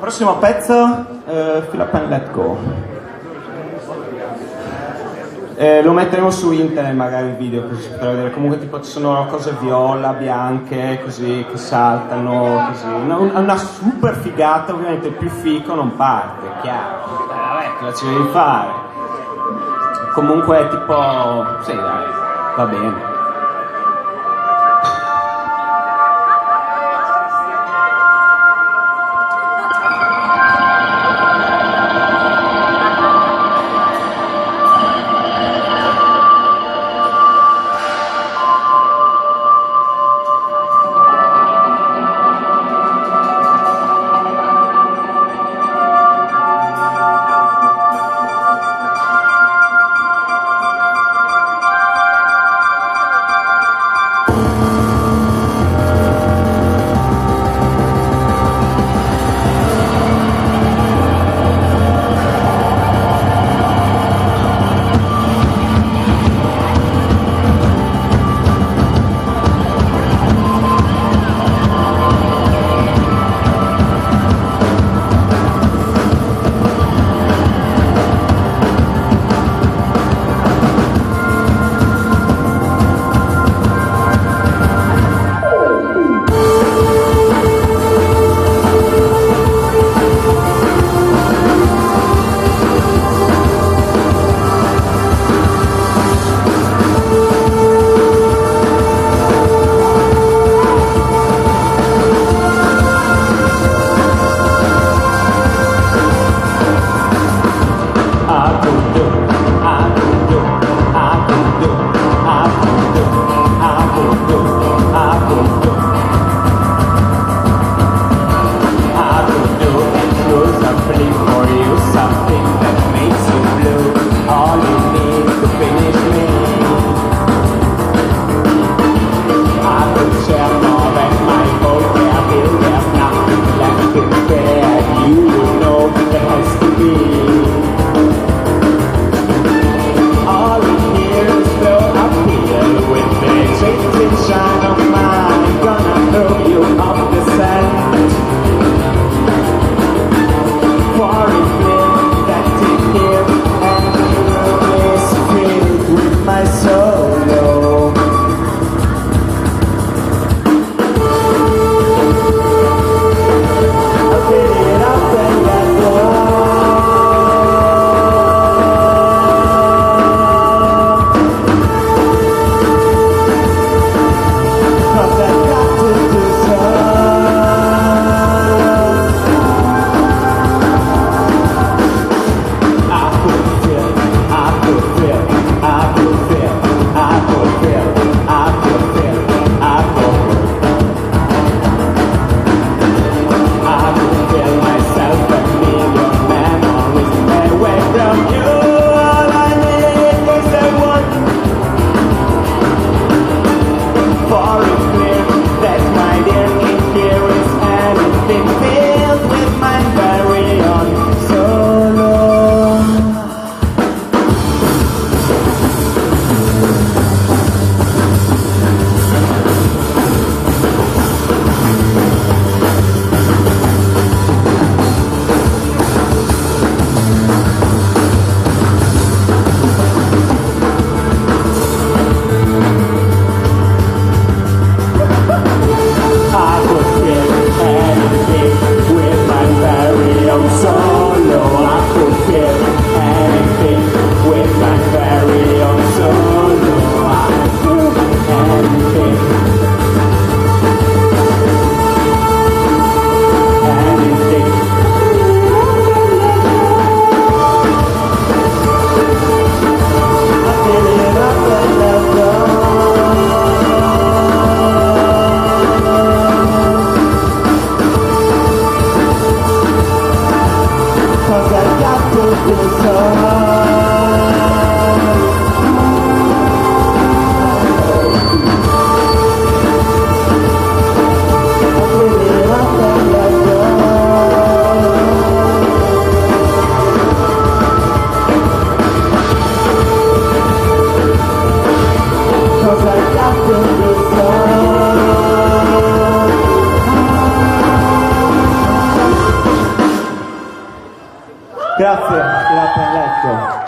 Prossimo pezzo, Fill Up and Let Go. Lo metteremo su internet magari il video, così si potrà vedere. Comunque tipo ci sono cose viola, bianche, così, che saltano, così. Una super figata, ovviamente il più fico non parte, è chiaro. Vabbè, cosa ci devi fare? Comunque è tipo... sì dai, va bene. Shine on mine. Grazie, ti l'ha letto.